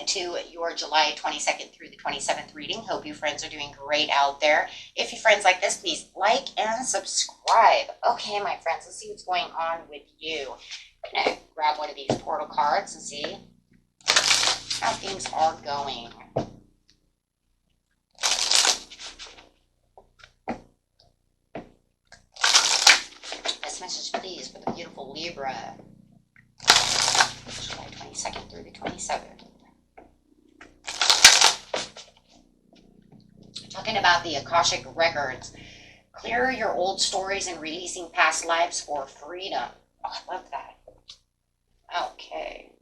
to your July 22nd through the 27th reading. Hope you friends are doing great out there. If you friends like this, please like and subscribe. Okay, my friends, let's see what's going on with you. I'm going to grab one of these portal cards and see how things are going. This message, please, for the beautiful Libra. July 22nd through the 27th. Talking about the Akashic Records. Clear your old stories and releasing past lives for freedom. Oh, I love that. Okay.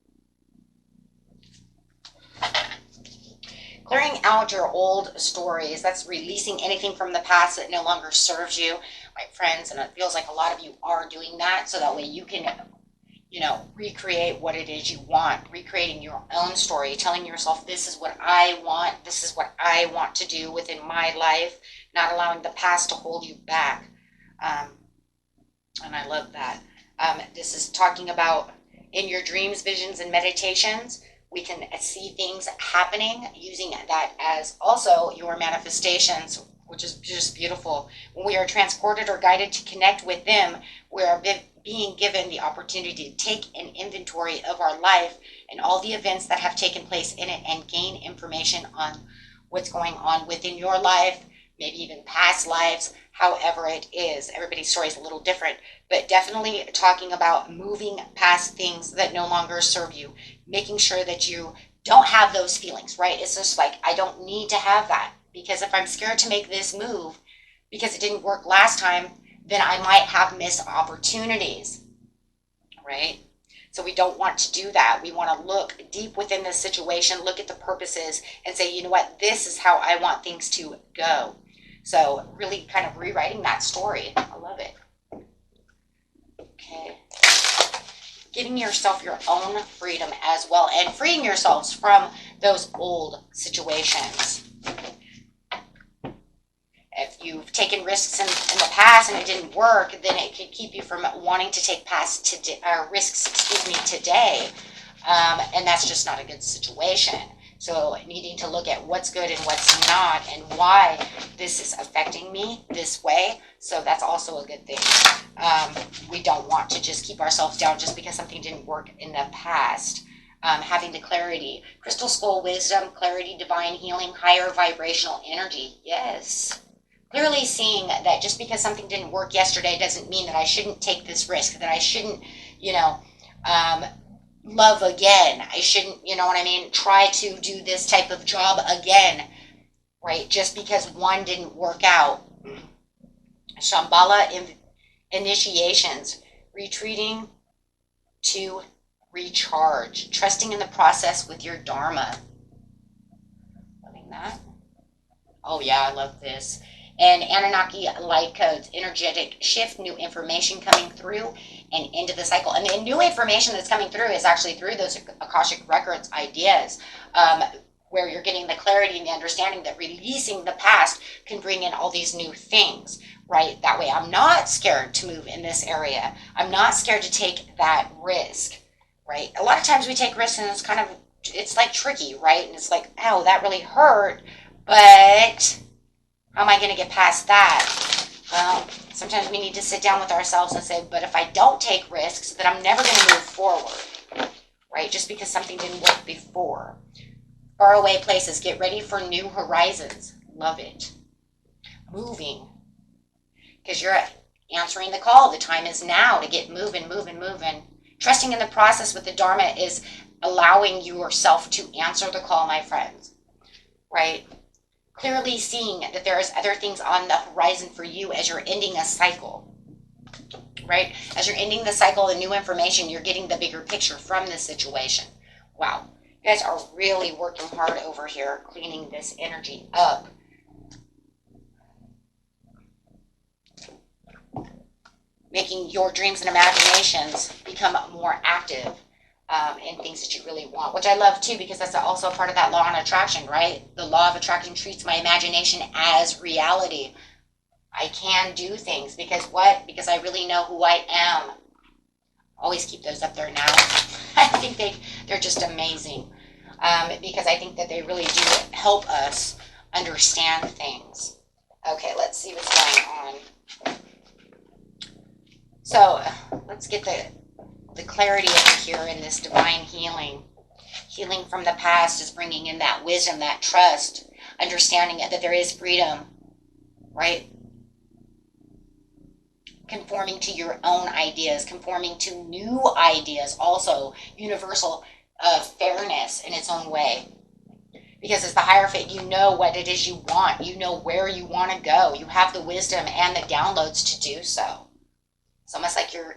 Clearing out your old stories. That's releasing anything from the past that no longer serves you, my friends. And it feels like a lot of you are doing that. So that way you can, recreate what it is you want. Recreating your own story. Telling yourself, this is what I want. This is what I want to do within my life. Not allowing the past to hold you back. And I love that. This is talking about in your dreams, visions, and meditations. We can see things happening using that as also your manifestations, which is just beautiful. When we are transported or guided to connect with them, we are being given the opportunity to take an inventory of our life and all the events that have taken place in it and gain information on what's going on within your life, maybe even past lives, however it is. Everybody's story is a little different, but definitely talking about moving past things that no longer serve you, making sure that you don't have those feelings, right? It's just like, I don't need to have that, because if I'm scared to make this move because it didn't work last time, then I might have missed opportunities, right? So we don't want to do that. We want to look deep within the situation, look at the purposes, and say, you know what, this is how I want things to go. So really kind of rewriting that story. I love it. Okay. Giving yourself your own freedom as well, and freeing yourselves from those old situations. If you've taken risks in the past and it didn't work, then it could keep you from wanting to take risks today. And that's just not a good situation. So needing to look at what's good and what's not and why this is affecting me this way. So that's also a good thing. We don't want to just keep ourselves down just because something didn't work in the past. Having the clarity, crystal skull wisdom, clarity, divine healing, higher vibrational energy. Yes. Clearly seeing that just because something didn't work yesterday doesn't mean that I shouldn't take this risk, that I shouldn't, love again. I shouldn't, try to do this type of job again, right? Just because one didn't work out. Shambhala initiations, retreating to recharge, trusting in the process with your dharma. Loving that. Oh yeah, I love this. And Anunnaki light codes, energetic shift, new information coming through and into the cycle. And the new information that's coming through is actually through those Akashic Records ideas, where you're getting the clarity and the understanding that releasing the past can bring in all these new things, right? That way I'm not scared to move in this area. I'm not scared to take that risk, right? A lot of times we take risks and it's like tricky, right? And it's like, oh, that really hurt, but how am I going to get past that? Well, sometimes we need to sit down with ourselves and say, but if I don't take risks, then I'm never going to move forward, right? Just because something didn't work before. Faraway places, get ready for new horizons. Love it. Moving. Because you're answering the call. The time is now to get moving. Trusting in the process with the Dharma is allowing yourself to answer the call, my friends, right? Clearly seeing that there is other things on the horizon for you as you're ending a cycle, right? As you're ending the cycle, the new information, you're getting the bigger picture from this situation. Wow. You guys are really working hard over here, cleaning this energy up. Making your dreams and imaginations become more active. And things that you really want, which I love too, because that's also a part of that law of attraction, right? The law of attraction treats my imagination as reality. I can do things because what? Because I really know who I am. Always keep those up there now. I think they're just amazing. because I think that they really do help us understand things. Okay, let's see what's going on. So let's get the clarity over here in this divine healing. Healing from the past is bringing in that wisdom, that trust, understanding that there is freedom, right? Conforming to your own ideas, conforming to new ideas, also universal fairness in its own way. Because as the Hierophant, you know what it is you want. You know where you want to go. You have the wisdom and the downloads to do so. It's almost like you're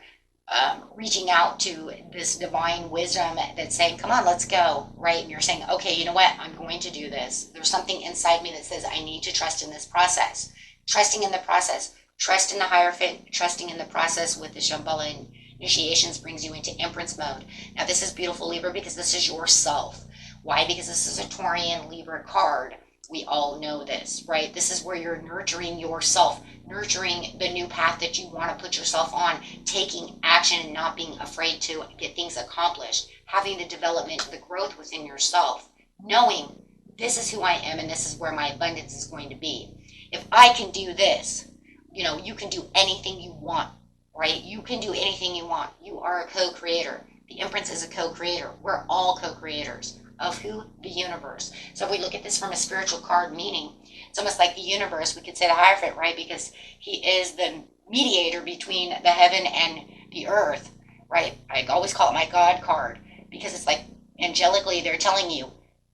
reaching out to this divine wisdom that's saying, come on, let's go, right? And you're saying, okay, you know what? I'm going to do this. There's something inside me that says I need to trust in this process. Trusting in the process. Trust in the Hierophant, trusting in the process with the Shambhala initiations brings you into Empress mode. Now this is beautiful, Libra, because this is yourself. Why? Because this is a Taurian Libra card. We all know this, right? This is where you're nurturing yourself, nurturing the new path that you want to put yourself on, taking action and not being afraid to get things accomplished, having the development, the growth within yourself, knowing this is who I am and this is where my abundance is going to be. If I can do this, you know, you can do anything you want, right? You can do anything you want. You are a co-creator. The Empress is a co-creator. We're all co-creators of who? The universe. So if we look at this from a spiritual card meaning, it's almost like the universe. We could say the Hierophant, right? Because he is the mediator between the heaven and the earth, right? I always call it my God card because it's like angelically they're telling you,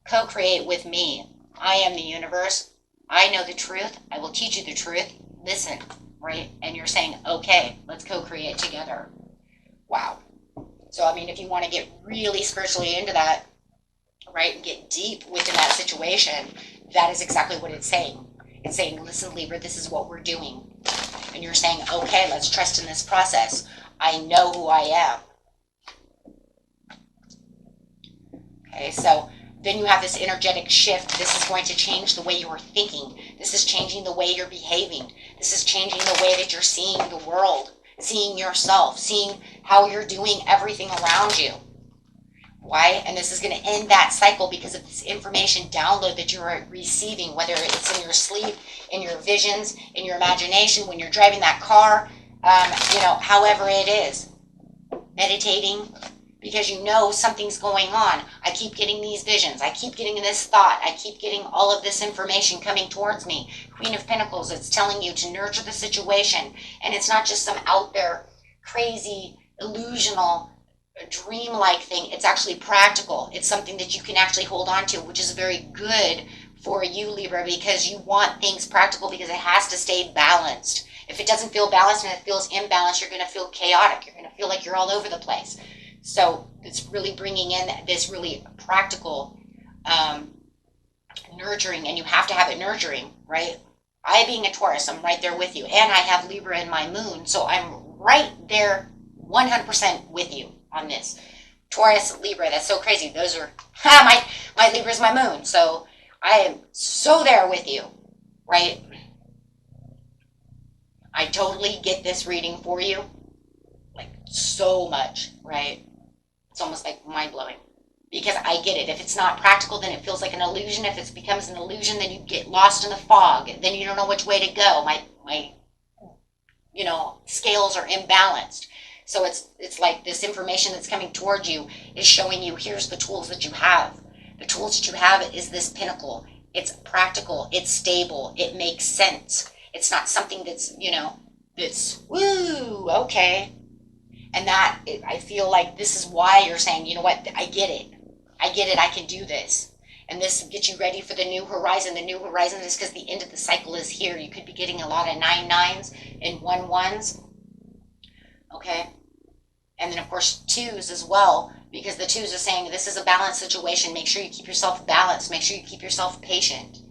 co-create with me. I am the universe. I know the truth. I will teach you the truth. Listen, right? And you're saying, okay, let's co-create together. Wow. So, I mean, if you want to get really spiritually into that, right, and get deep within that situation, that is exactly what it's saying. It's saying, listen, Libra, this is what we're doing. And you're saying, okay, let's trust in this process. I know who I am. Okay, so then you have this energetic shift. This is going to change the way you're thinking. This is changing the way you're behaving. This is changing the way that you're seeing the world, seeing yourself, seeing how you're doing everything around you. Why? And this is going to end that cycle because of this information download that you're receiving, whether it's in your sleep, in your visions, in your imagination, when you're driving that car, you know, however it is. Meditating, because you know something's going on. I keep getting these visions. I keep getting this thought. I keep getting all of this information coming towards me. Queen of Pentacles, it's telling you to nurture the situation. And it's not just some out there crazy, illusional, dream-like thing. It's actually practical. It's something that you can actually hold on to, which is very good for you, Libra, because you want things practical because it has to stay balanced. If it doesn't feel balanced and it feels imbalanced, you're going to feel chaotic. You're going to feel like you're all over the place. So it's really bringing in this really practical nurturing, and you have to have it nurturing, right? I being a Taurus, I'm right there with you. And I have Libra in my moon, so I'm right there 100% with you on this. Taurus, Libra, that's so crazy. Those are, my Libra is my moon, so I am so there with you, right? I totally get this reading for you, like so much, right? It's almost like mind-blowing because I get it. If it's not practical, then it feels like an illusion. If it becomes an illusion, then you get lost in the fog. Then you don't know which way to go. My you know, scales are imbalanced. So it's like this information that's coming towards you is showing you, here's the tools that you have. The tools that you have is this pinnacle. It's practical. It's stable. It makes sense. It's not something that's, you know, that's, woo, okay. And that, I feel like this is why you're saying, you know what, I get it. I get it. I can do this. And this gets you ready for the new horizon. The new horizon is because the end of the cycle is here. You could be getting a lot of 9/9s and 1/1s. Okay. And then, of course, 2s as well, because the 2s are saying this is a balanced situation. Make sure you keep yourself balanced. Make sure you keep yourself patient,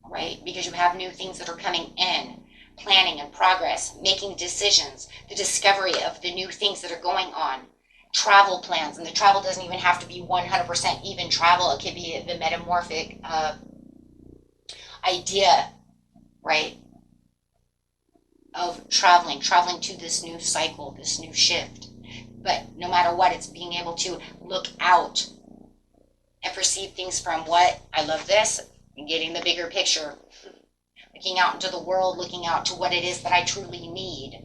right? Because you have new things that are coming in. Planning and progress, making decisions, the discovery of the new things that are going on, travel plans. And the travel doesn't even have to be 100% even travel. It could be the metamorphic idea, right, of traveling to this new cycle, this new shift. But no matter what, it's being able to look out and perceive things from what? I love this, getting the bigger picture. Looking out into the world, looking out to what it is that I truly need.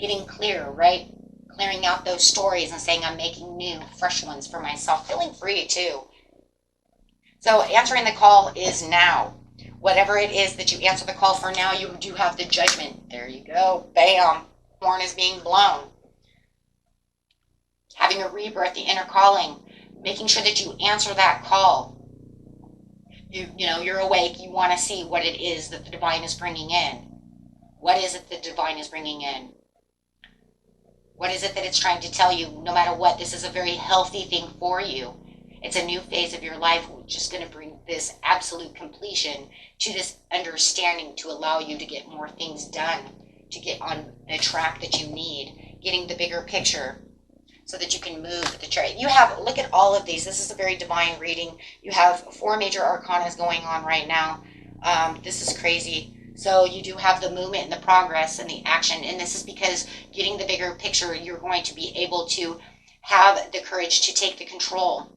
Getting clear, right? Clearing out those stories and saying I'm making new, fresh ones for myself. Feeling free too. So answering the call is now. Whatever it is that you answer the call for now, you do have the judgment. There you go. Bam. Horn is being blown. Having a rebirth, the inner calling. Making sure that you answer that call. You know, you're awake. You want to see what it is that the divine is bringing in. What is it that the divine is bringing in? What is it that it's trying to tell you? No matter what, this is a very healthy thing for you. It's a new phase of your life, which is going to bring this absolute completion to this understanding to allow you to get more things done, to get on the track that you need, getting the bigger picture so that you can move the chart. You have, look at all of these. This is a very divine reading. You have 4 major arcanas going on right now. This is crazy. So you do have the movement and the progress and the action. And this is because getting the bigger picture, you're going to be able to have the courage to take the control.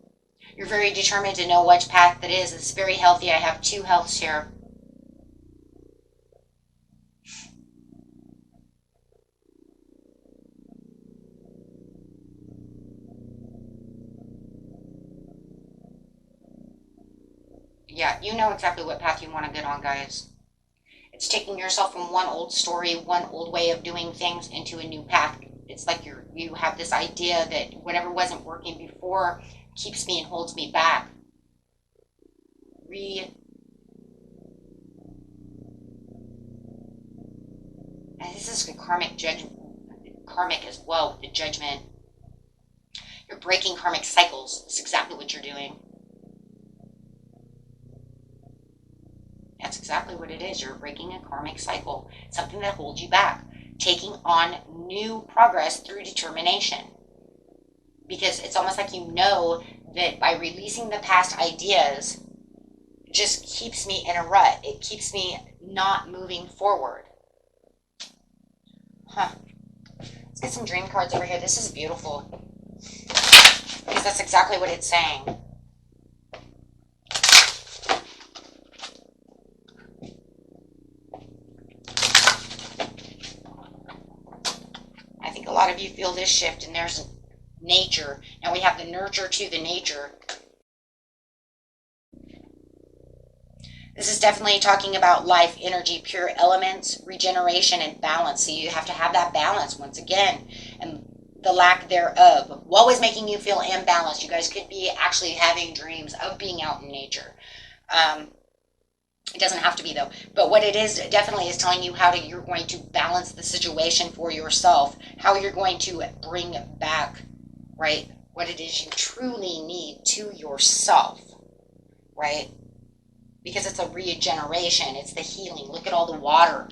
You're very determined to know which path that is. It's very healthy. I have 2 healths here. Yeah, you know exactly what path you want to get on, guys. It's taking yourself from one old story, one old way of doing things into a new path. It's like you have this idea that whatever wasn't working before keeps me and holds me back. And this is a karmic as well with the judgment. You're breaking karmic cycles. That's exactly what you're doing. That's exactly what it is. You're breaking a karmic cycle, something that holds you back, taking on new progress through determination. Because it's almost like you know that by releasing the past ideas just keeps me in a rut. It keeps me not moving forward. Let's get some dream cards over here. This is beautiful. Because that's exactly what it's saying. I think a lot of you feel this shift, and there's nature. Now we have the nurture to the nature. This is definitely talking about life, energy, pure elements, regeneration, and balance. So you have to have that balance once again, and the lack thereof. What was making you feel imbalanced? You guys could be actually having dreams of being out in nature. It doesn't have to be though. But what it is definitely is telling you how you're going to balance the situation for yourself, how you're going to bring back, right, what it is you truly need to yourself, right? Because it's a regeneration, it's the healing. Look at all the water.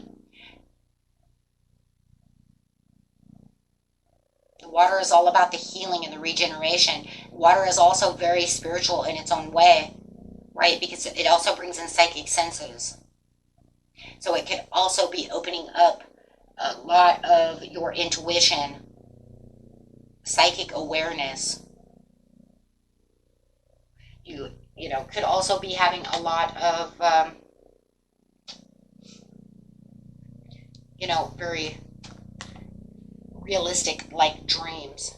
The water is all about the healing and the regeneration. Water is also very spiritual in its own way, right? Because it also brings in psychic senses. So it could also be opening up a lot of your intuition, psychic awareness. You know, could also be having a lot of, you know, very realistic like dreams.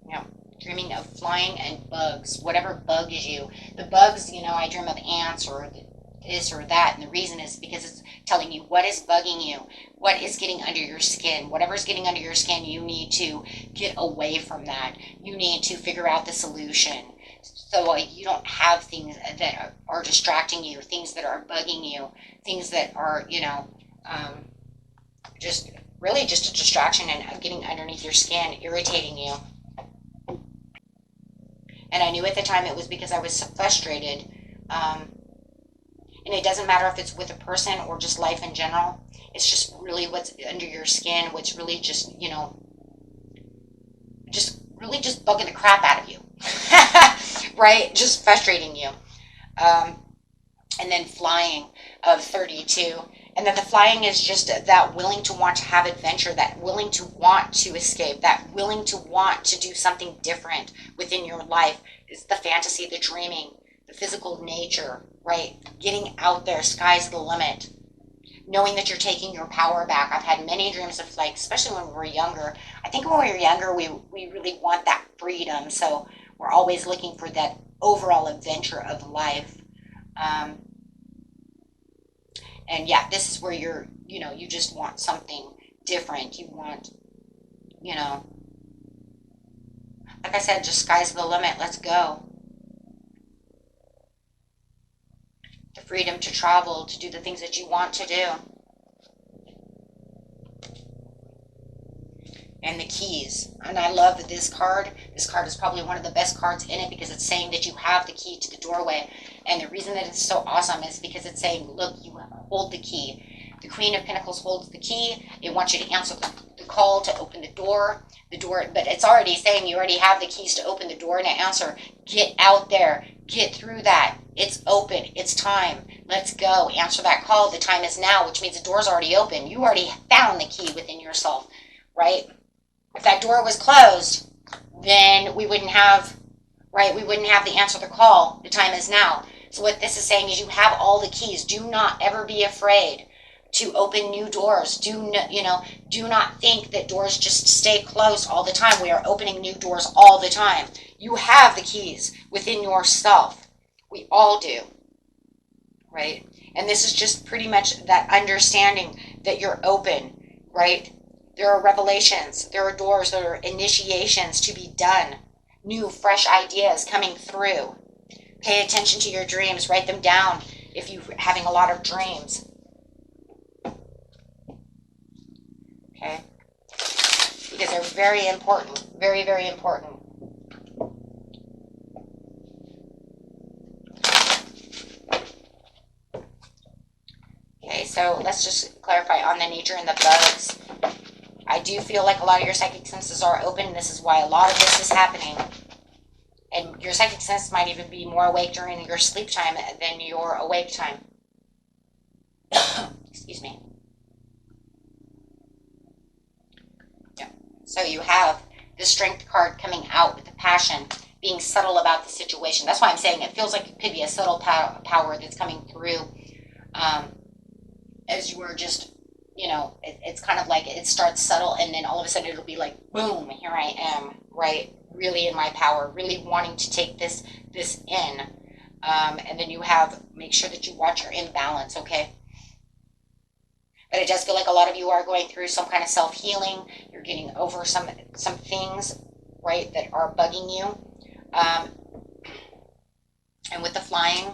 You know, dreaming of flying and bugs, whatever bugs you. The bugs, you know, I dream of ants or this or that, and the reason is because it's telling you what is bugging you, what is getting under your skin. Whatever's getting under your skin, you need to get away from that. You need to figure out the solution. So you don't have things that are distracting you, things that are bugging you, things that are, you know, just really just a distraction and getting underneath your skin, irritating you. And I knew at the time it was because I was so frustrated. And it doesn't matter if it's with a person or just life in general. It's just really what's under your skin, what's really just, you know, just really just bugging the crap out of you. Right? Just frustrating you. And then flying. of 32. And then the flying is just that willing to want to have adventure, that willing to want to escape, that willing to want to do something different within your life. Is the fantasy, the dreaming, the physical nature, right? Getting out there, sky's the limit. Knowing that you're taking your power back. I've had many dreams of, like, especially when we were younger. I think when we were younger, we really want that freedom. So we're always looking for that overall adventure of life. And yeah, this is where you just want something different. You want, like I said, just sky's the limit. Let's go. The freedom to travel, to do the things that you want to do. And the keys. And I love this card. This card is probably one of the best cards in it because it's saying that you have the key to the doorway. And the reason that it's so awesome is because it's saying, look, you hold the key. The Queen of Pentacles holds the key. It wants you to answer the call to open the door. But it's already saying you already have the keys to open the door and to answer. Get out there. Get through that. It's open. It's time. Let's go. Answer that call. The time is now, which means the door's already open. You already found the key within yourself, right? If that door was closed, then we wouldn't have, right? We wouldn't have the answer the call. The time is now. So what this is saying is you have all the keys. Do not ever be afraid to open new doors. Do not think that doors just stay closed all the time. We are opening new doors all the time. You have the keys within yourself. We all do, right? And this is just pretty much that understanding that you're open, right? There are revelations. There are doors. There are initiations to be done. New, fresh ideas coming through. Pay attention to your dreams. Write them down if you're having a lot of dreams. Okay? Because they're very important. Very, very important. Okay, so let's just clarify on the nature and the bugs. I do feel like a lot of your psychic senses are open. This is why a lot of this is happening. And your psychic sense might even be more awake during your sleep time than your awake time. Excuse me. Yeah. So you have the Strength card coming out with the passion, being subtle about the situation. That's why I'm saying it feels like it could be a subtle power that's coming through as you are just, it's kind of like it starts subtle and then all of a sudden it'll be like, boom, here I am, right? Really in my power, really wanting to take this in. And then you have, make sure that you watch your imbalance, okay? But it does feel like a lot of you are going through some kind of self-healing. You're getting over some things, right, that are bugging you. And with the flying,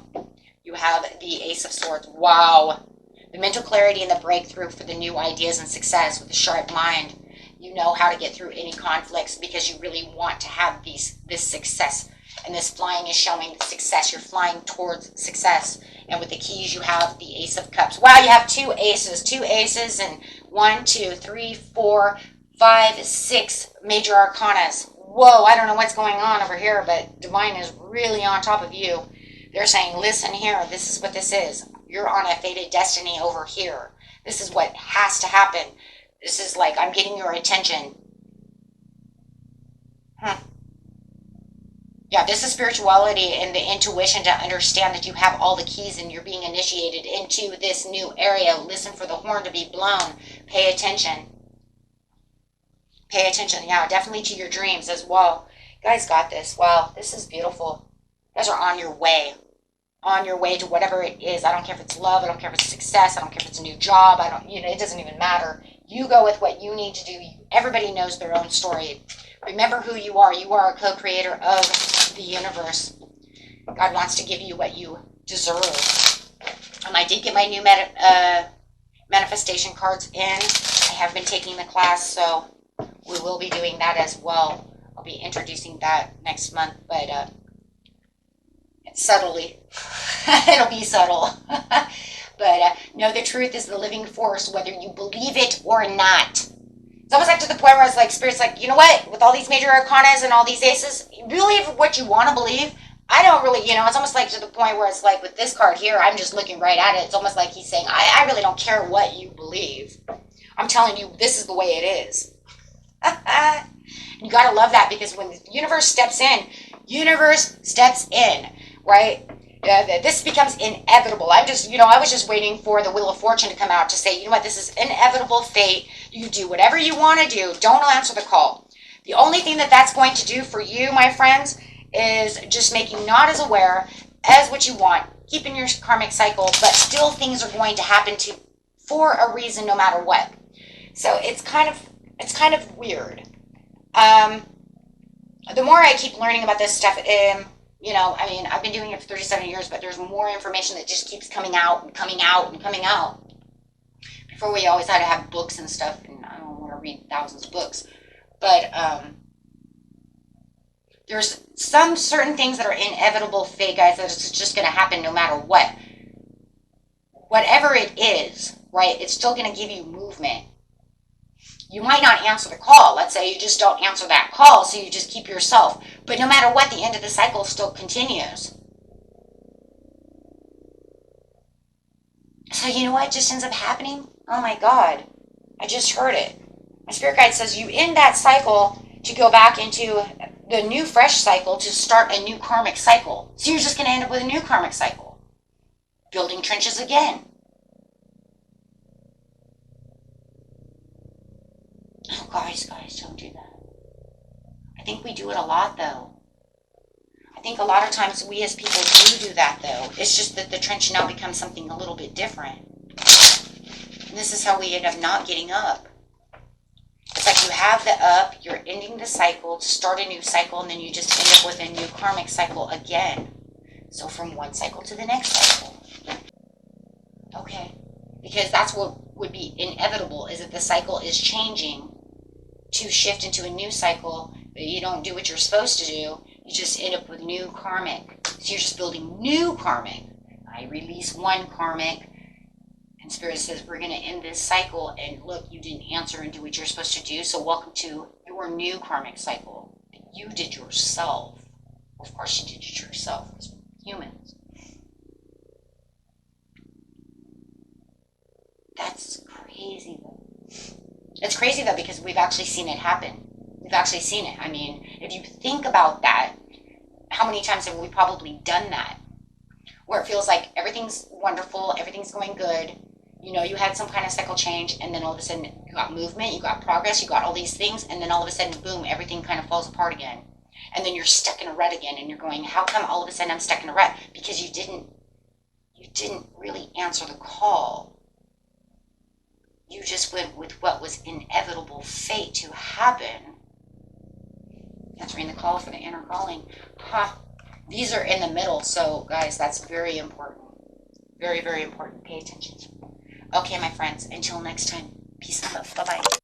you have the Ace of Swords. Wow. The mental clarity and the breakthrough for the new ideas and success with a sharp mind. You know how to get through any conflicts because you really want to have this success. And this flying is showing success. You're flying towards success. And with the keys, you have the Ace of Cups. Wow, you have two aces and 1, 2, 3, 4, 5, 6 major arcanas. Whoa, I don't know what's going on over here, but Divine is really on top of you. They're saying, listen here, this is what this is. You're on a fated destiny over here. This is what has to happen. This is like, I'm getting your attention. Yeah, this is spirituality and the intuition to understand that you have all the keys and you're being initiated into this new area. Listen for the horn to be blown. Pay attention. Pay attention, yeah, definitely to your dreams as well. You guys got this. Wow, this is beautiful. You guys are on your way. On your way to whatever it is. I don't care if it's love. I don't care if it's success. I don't care if it's a new job. It doesn't even matter. You go with what you need to do. Everybody knows their own story. Remember who you are. You are a co-creator of the universe. God wants to give you what you deserve. I did get my new manifestation cards in. I have been taking the class, so we will be doing that as well. I'll be introducing that next month, but subtly. It'll be subtle. But no, the truth is the living force, whether you believe it or not. It's almost like to the point where it's like, Spirit's like, you know what? With all these major arcanas and all these aces, you believe what you want to believe, I don't really, it's almost like to the point where it's like with this card here, I'm just looking right at it. It's almost like he's saying, I really don't care what you believe. I'm telling you, this is the way it is. You got to love that, because when the universe steps in, right? This becomes inevitable. I was just waiting for the Wheel of Fortune to come out to say, you know what, this is inevitable fate. You do whatever you want to do. Don't answer the call. The only thing that's going to do for you, my friends, is just make you not as aware as what you want, keeping your karmic cycle, but still things are going to happen for a reason no matter what. So it's kind of weird. The more I keep learning about this stuff, I've been doing it for 37 years, but there's more information that just keeps coming out and coming out and coming out. Before, we always had to have books and stuff, and I don't want to read thousands of books, but there's some certain things that are inevitable fate, guys, that it's just going to happen no matter what. Whatever it is, right, it's still going to give you movement. You might not answer the call. Let's say you just don't answer that call, so you just keep yourself. But no matter what, the end of the cycle still continues. So you know what just ends up happening? Oh my God, I just heard it. My spirit guide says you end that cycle to go back into the new fresh cycle to start a new karmic cycle. So you're just going to end up with a new karmic cycle. Building trenches again. Oh, guys, don't do that. I think we do it a lot, though. I think a lot of times we as people do that, though. It's just that the trench now becomes something a little bit different. And this is how we end up not getting up. It's like you have the up, you're ending the cycle to start a new cycle, and then you just end up with a new karmic cycle again. So from one cycle to the next cycle. Okay? Because that's what would be inevitable, is that the cycle is changing to shift into a new cycle, but you don't do what you're supposed to do. You just end up with new karmic. So you're just building new karmic. I release one karmic, and Spirit says we're going to end this cycle, and look, you didn't answer and do what you're supposed to do, so welcome to your new karmic cycle that you did yourself. Of course you did it yourself, as humans. That's crazy, though. It's crazy, though, because we've actually seen it happen. We've actually seen it. I mean, if you think about that, how many times have we probably done that? Where it feels like everything's wonderful, everything's going good, you had some kind of cycle change, and then all of a sudden you got movement, you got progress, you got all these things, and then all of a sudden, boom, everything kind of falls apart again. And then you're stuck in a rut again, and you're going, how come all of a sudden I'm stuck in a rut? Because you didn't really answer the call. You just went with what was inevitable fate to happen. Answering the call for the inner calling. These are in the middle, so guys, that's very important. Very, very important. Pay attention. Okay, my friends, until next time, peace and love. Bye-bye.